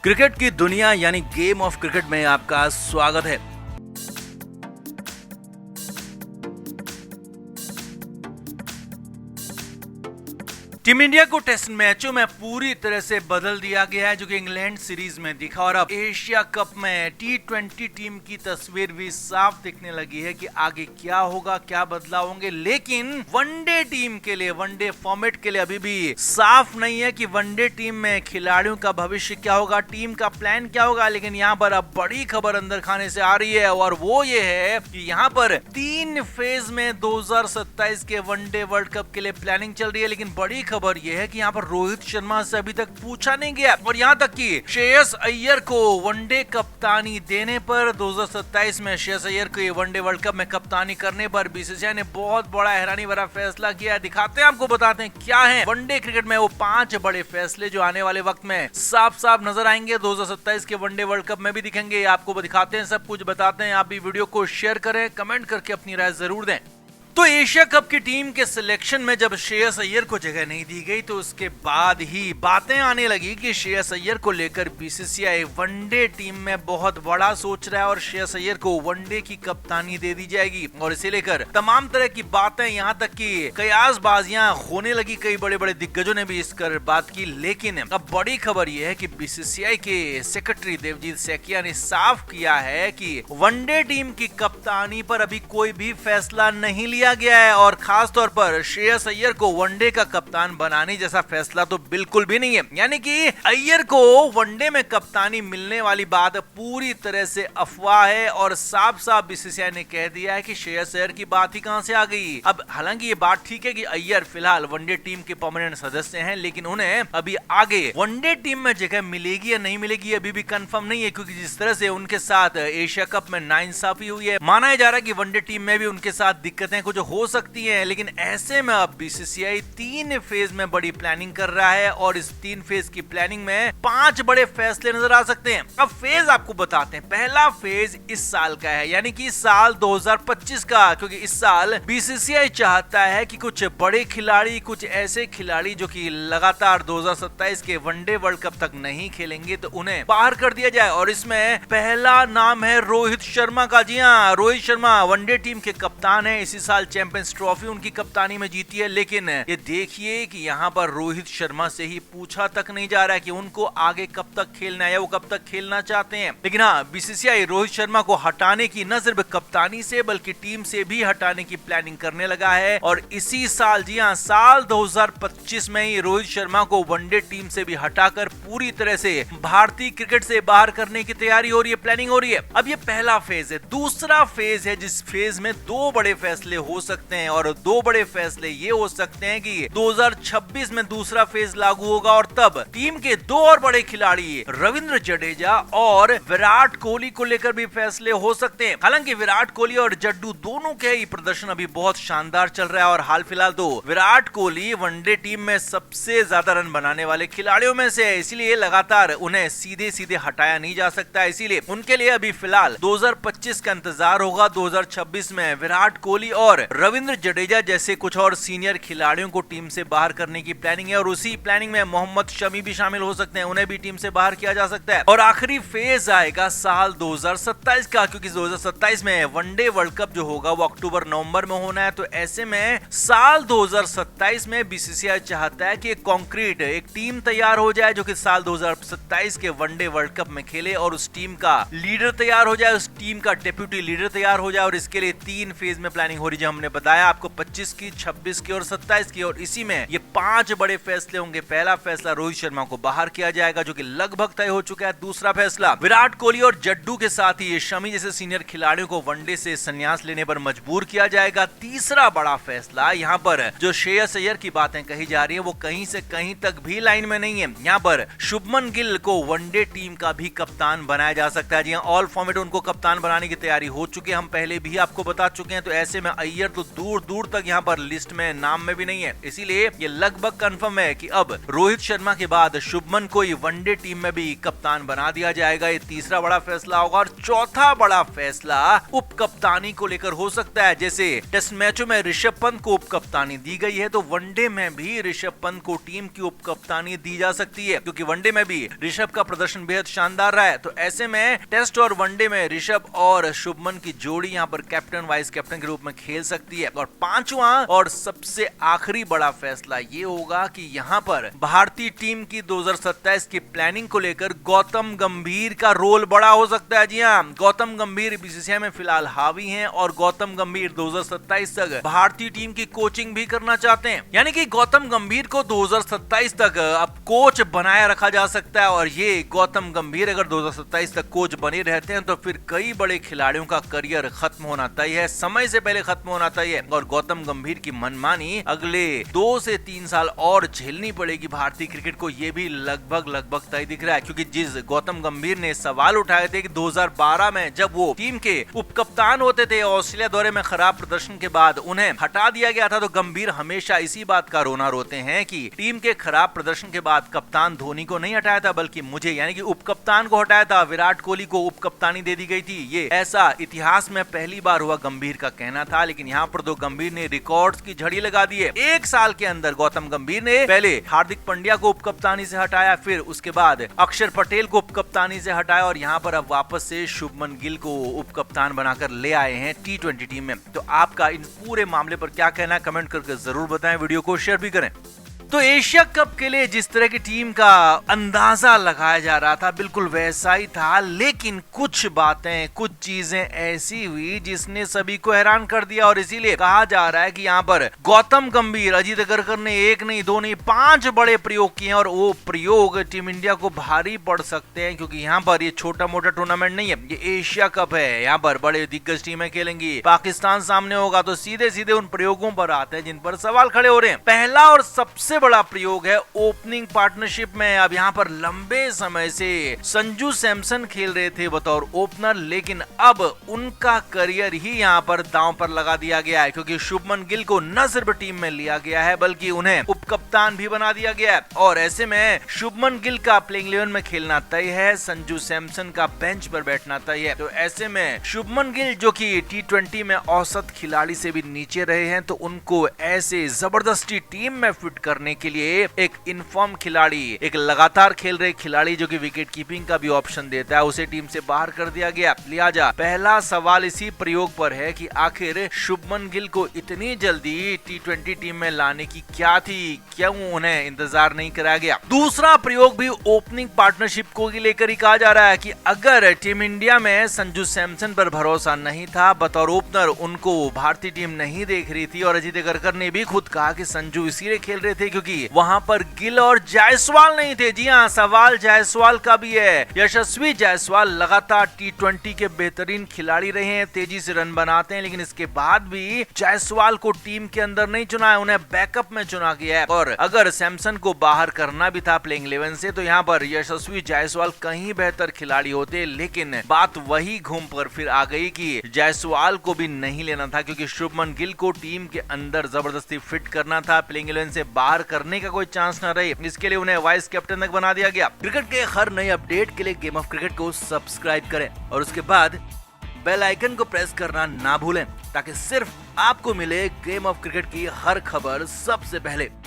Cricket की दुनिया यानी गेम ऑफ क्रिकेट में आपका स्वागत है। टीम इंडिया को टेस्ट मैचों में पूरी तरह से बदल दिया गया है, जो कि इंग्लैंड सीरीज में दिखा, और अब एशिया कप में T20 टीम की तस्वीर भी साफ दिखने लगी है कि आगे क्या होगा, क्या बदलाव होंगे। लेकिन वनडे टीम के लिए, वनडे फॉर्मेट के लिए अभी भी साफ नहीं है कि वनडे टीम में खिलाड़ियों का भविष्य क्या होगा, टीम का प्लान क्या होगा। लेकिन यहाँ पर अब बड़ी खबर अंदर खाने से आ रही है, और वो ये है कि यहाँ पर 3 फेज में 2027 के वनडे वर्ल्ड कप के लिए प्लानिंग चल रही है। लेकिन बड़ी खबर यह है कि यहाँ पर रोहित शर्मा से अभी तक पूछा नहीं गया, और यहाँ तक कि श्रेयस अय्यर को वनडे कप्तानी देने पर 2027 में श्रेयस अय्यर को वनडे वर्ल्ड कप में कप्तानी करने पर बीसीसीआई ने बहुत बड़ा हैरानी भरा फैसला किया। दिखाते हैं आपको, बताते हैं क्या है वनडे क्रिकेट में वो 5 बड़े फैसले जो आने वाले वक्त में साफ साफ नजर आएंगे। 2027 के वनडे वर्ल्ड कप में भी दिखेंगे, आपको दिखाते हैं, सब कुछ बताते हैं। आप भी वीडियो को शेयर करें, कमेंट करके अपनी राय जरूर दें। तो एशिया कप की टीम के सिलेक्शन में जब श्रेयस अय्यर को जगह नहीं दी गई, तो उसके बाद ही बातें आने लगी कि श्रेयस अय्यर को लेकर बीसीसीआई वनडे टीम में बहुत बड़ा सोच रहा है और श्रेयस अय्यर को वनडे की कप्तानी दे दी जाएगी। और इसे लेकर तमाम तरह की बातें, यहाँ तक कि कयासबाजियां होने लगी, कई बड़े बड़े दिग्गजों ने भी इस कर बात की। लेकिन अब बड़ी खबर यह है कि बीसीसीआई के सेक्रेटरी देवजीत सैकिया ने साफ किया है कि वनडे टीम की कप्तानी पर अभी कोई भी फैसला नहीं लिया गया है, और खास तौर पर श्रेयस अय्यर को वनडे का कप्तान बनाने जैसा फैसला तो बिल्कुल भी नहीं है। यानी कि अय्यर को वनडे में कप्तानी मिलने वाली बात पूरी तरह से अफवाह है, और साफ साफ बीसीसीआई ने कह दिया है कि श्रेयस अय्यर की बात ही कहां से आ गई। अब हालांकि ये बात ठीक है कि अय्यर फिलहाल वनडे टीम के परमानेंट सदस्य हैं, लेकिन उन्हें अभी आगे वनडे टीम में जगह मिलेगी या नहीं मिलेगी अभी भी कंफर्म नहीं है, क्योंकि जिस तरह से उनके साथ एशिया कप में नाइंसाफी हुई है, माना जा रहा है कि वनडे टीम में भी उनके साथ दिक्कतें कुछ हो सकती है। लेकिन ऐसे में अब बीसीसीआई 3 फेज में बड़ी प्लानिंग कर रहा है, और इस 3 फेज की प्लानिंग में 5 बड़े फैसले नजर आ सकते हैं। अब फेज आपको बताते हैं। पहला फेज इस साल का है, यानी कि साल 2025 का, क्योंकि इस साल बीसीसीआई चाहता है कि कुछ बड़े खिलाड़ी, कुछ ऐसे खिलाड़ी जो कि लगातार 2027 के वनडे वर्ल्ड कप तक नहीं खेलेंगे, तो उन्हें बाहर कर दिया जाए। और इसमें पहला नाम है रोहित शर्मा का। जी हाँ, रोहित शर्मा वनडे टीम के कप्तान है, इसी साल चैंपियंस ट्रॉफी उनकी कप्तानी में जीती है। लेकिन ये देखिए कि यहाँ पर रोहित शर्मा से ही पूछा तक नहीं जा रहा है कि उनको आगे कब तक खेलना है, वो कब तक खेलना चाहते हैं। लेकिन हाँ, बीसीसीआई रोहित शर्मा को हटाने की न सिर्फ कप्तानी से बल्कि टीम से भी हटाने की प्लानिंग करने लगा है। और इसी साल, जी हाँ, साल 2025 में ही रोहित शर्मा को वनडे टीम से भी हटाकर पूरी तरह से भारतीय क्रिकेट से बाहर करने की तैयारी हो रही है, प्लानिंग हो रही है। अब ये पहला फेज है। दूसरा फेज है जिस फेज में 2 बड़े फैसले हो सकते हैं, और 2 बड़े फैसले ये हो सकते हैं कि 2026 में दूसरा फेज लागू होगा, और तब टीम के 2 और बड़े खिलाड़ी रविंद्र जडेजा और विराट कोहली को लेकर भी फैसले हो सकते हैं। हालांकि विराट कोहली और जड्डू दोनों के ही प्रदर्शन अभी बहुत शानदार चल रहा है, और हाल फिलहाल तो विराट कोहली वनडे टीम में सबसे ज्यादा रन बनाने वाले खिलाड़ियों में से है, इसलिए लगातार उन्हें सीधे सीधे हटाया नहीं जा सकता। इसीलिए उनके लिए अभी फिलहाल 2025 का इंतजार होगा। 2026 में विराट कोहली और रविंद्र जडेजा जैसे कुछ और सीनियर खिलाड़ियों को टीम से बाहर करने की प्लानिंग है, और उसी प्लानिंग में मोहम्मद शमी भी शामिल हो सकते हैं, उन्हें भी टीम से बाहर किया जा सकता है। और आखिरी फेज आएगा साल 2027 का, क्योंकि 2027 में वनडे वर्ल्ड कप जो होगा वो अक्टूबर नवंबर में होना है। तो ऐसे में साल 2027 में बीसीसीआई चाहता है कि एक कॉन्क्रीट एक टीम तैयार हो जाए, जो कि साल 2027 के वनडे वर्ल्ड कप में खेले, और उस टीम का लीडर तैयार हो जाए, उस टीम का डेप्यूटी लीडर तैयार हो जाए। और इसके लिए 3 फेज में प्लानिंग हो रही है, हमने बताया आपको, 25 की, 26 की और 27 की। और इसी में ये 5 बड़े फैसले होंगे। पहला फैसला, रोहित शर्मा को बाहर किया जाएगा, जो कि लगभग तय हो चुका है। दूसरा फैसला, विराट कोहली और जड्डू के साथ ही शमी जैसे सीनियर खिलाड़ियों को वनडे से संन्यास लेने पर मजबूर किया जाएगा। तीसरा बड़ा फैसला, यहाँ पर जो श्रेयस अय्यर की बातें कही जा रही है वो कहीं से कहीं तक भी लाइन में नहीं है। यहाँ पर शुभमन गिल को वनडे टीम का भी कप्तान बनाया जा सकता है। जी हाँ, ऑल फॉर्मेट उनको कप्तान बनाने की तैयारी हो चुकी है, हम पहले भी आपको बता चुके हैं। तो ऐसे में अय्यर अय्यर तो दूर दूर तक यहाँ पर लिस्ट में नाम में भी नहीं है। इसीलिए ये लगभग कंफर्म है कि अब रोहित शर्मा के बाद शुभमन को वनडे टीम में भी कप्तान बना दिया जाएगा। ये तीसरा बड़ा फैसला होगा। और चौथा बड़ा फैसला उप कप्तानी को लेकर हो सकता है। जैसे टेस्ट मैचों में ऋषभ पंत को उप कप्तानी दी गई है, तो वनडे में भी ऋषभ पंत को टीम की उप कप्तानी दी जा सकती है, क्योंकि वनडे में भी ऋषभ का प्रदर्शन बेहद शानदार रहा है। तो ऐसे में टेस्ट और वनडे में ऋषभ और शुभमन की जोड़ी यहाँ पर कैप्टन वाइस कैप्टन के रूप में खेल सकती है। और पांचवा और सबसे आखिरी बड़ा फैसला ये होगा कि यहाँ पर भारतीय टीम की 2027 की प्लानिंग को लेकर गौतम गंभीर का रोल बड़ा हो सकता है। जी हाँ, गौतम गंभीर बीसीसीआई में फिलहाल हावी हैं और गौतम गंभीर 2027 तक भारतीय टीम की कोचिंग भी करना चाहते हैं। यानी कि गौतम गंभीर को 2027 तक अब कोच बनाए रखा जा सकता है। और ये गौतम गंभीर अगर 2027 तक कोच बने रहते हैं तो फिर कई बड़े खिलाड़ियों का करियर खत्म होना तय है, समय से पहले खत्म होना तय है। और गौतम गंभीर की मनमानी अगले 2 से 3 साल और झेलनी पड़ेगी भारतीय क्रिकेट को, ये भी लगभग तय दिख रहा है। क्योंकि जिस गौतम गंभीर ने सवाल उठाए थे कि 2012 में जब वो टीम के उपकप्तान होते थे, ऑस्ट्रेलिया दौरे में खराब प्रदर्शन के बाद उन्हें हटा दिया गया था, तो गंभीर हमेशा इसी बात का रोना रोते हैं कि टीम के खराब प्रदर्शन के बाद कप्तान धोनी को नहीं हटाया था, बल्कि मुझे यानी कि उपकप्तान को हटाया था। विराट कोहली को उपकप्तानी दे दी गई थी। ये ऐसा इतिहास में पहली बार हुआ, गंभीर का कहना था। लेकिन यहाँ पर तो गंभीर ने रिकॉर्ड्स की झड़ी लगा दी है। 1 साल के अंदर गौतम गंभीर ने पहले हार्दिक पांड्या को उपकप्तानी से हटाया, फिर उसके बाद अक्षर पटेल को उपकप्तानी से हटाया और यहाँ पर अब वापस से शुभमन गिल को उपकप्तान बनाकर ले आए हैं T20 टीम में। तो आपका इन पूरे मामले पर क्या कहना है, कमेंट करके जरूर बताएं, वीडियो को शेयर भी करें। तो एशिया कप के लिए जिस तरह की टीम का अंदाजा लगाया जा रहा था बिल्कुल वैसा ही था, लेकिन कुछ बातें कुछ चीजें ऐसी हुई जिसने सभी को हैरान कर दिया। और इसीलिए कहा जा रहा है कि यहाँ पर गौतम गंभीर, अजीत अगरकर ने 1 नहीं 2 नहीं 5 बड़े प्रयोग किए और वो प्रयोग टीम इंडिया को भारी पड़ सकते हैं। क्योंकि यहाँ पर ये छोटा मोटा टूर्नामेंट नहीं है, ये एशिया कप है। यहाँ पर बड़े दिग्गज टीमें खेलेंगी, पाकिस्तान सामने होगा। तो सीधे सीधे उन प्रयोगों पर आते हैं जिन पर सवाल खड़े हो रहे हैं। पहला और सबसे बड़ा प्रयोग है ओपनिंग पार्टनरशिप में। अब यहाँ पर लंबे समय से संजू सैमसन खेल रहे थे बतौर ओपनर, लेकिन अब उनका करियर ही यहाँ पर दांव पर लगा दिया गया है। क्योंकि शुभमन गिल को न सिर्फ टीम में लिया गया है बल्कि उन्हें उपकप्तान भी बना दिया गया है। और ऐसे में शुभमन गिल का प्लेइंग 11 में खेलना तय है, संजू सैमसन का बेंच पर बैठना तय है। तो ऐसे में शुभमन गिल जो कि T20 में औसत खिलाड़ी से भी नीचे रहे हैं, तो उनको ऐसे जबरदस्ती टीम में फिट करने के लिए एक इनफॉर्म खिलाड़ी, एक लगातार खेल रहे खिलाड़ी जो कि विकेट कीपिंग का भी ऑप्शन देता है, उसे टीम से बाहर कर दिया गया। लिहाजा पहला सवाल इसी प्रयोग पर है कि आखिर शुभमन गिल को इतनी जल्दी T20 टीम में लाने की क्या थी, क्यों उन्हें इंतजार नहीं कराया गया। दूसरा प्रयोग भी ओपनिंग पार्टनरशिप को लेकर ही कहा जा रहा है कि अगर टीम इंडिया में संजू सैमसन पर भरोसा नहीं था, बतौर ओपनर उनको भारतीय टीम नहीं देख रही थी। और अजीत अगरकर ने भी खुद कहा कि संजू इसीलिए खेल रहे थे क्योंकि वहां पर गिल और जायसवाल नहीं थे। जी हाँ, सवाल जायसवाल का भी है। यशस्वी जायसवाल लगातार T20 के बेहतरीन खिलाड़ी रहे हैं, तेजी से रन बनाते हैं, लेकिन इसके बाद भी जायसवाल को टीम के अंदर नहीं चुना है, उन्हें बैकअप में चुना गया है। और अगर सैमसन को बाहर करना भी था प्लेइंग 11 से, तो यहाँ पर यशस्वी जायसवाल कहीं बेहतर खिलाड़ी होते। लेकिन बात वही घूम कर फिर आ गई कि जायसवाल को भी नहीं लेना था, क्योंकि शुभमन गिल को टीम के अंदर जबरदस्ती फिट करना था, प्लेइंग 11 से बाहर करने का कोई चांस न रहे। इसके लिए उन्हें वाइस कैप्टन तक बना दिया गया। क्रिकेट के हर नए अपडेट के लिए गेम ऑफ क्रिकेट को सब्सक्राइब करें और उसके बाद बेल आइकन को प्रेस करना ना भूलें, ताकि सिर्फ आपको मिले गेम ऑफ क्रिकेट की हर खबर सबसे पहले।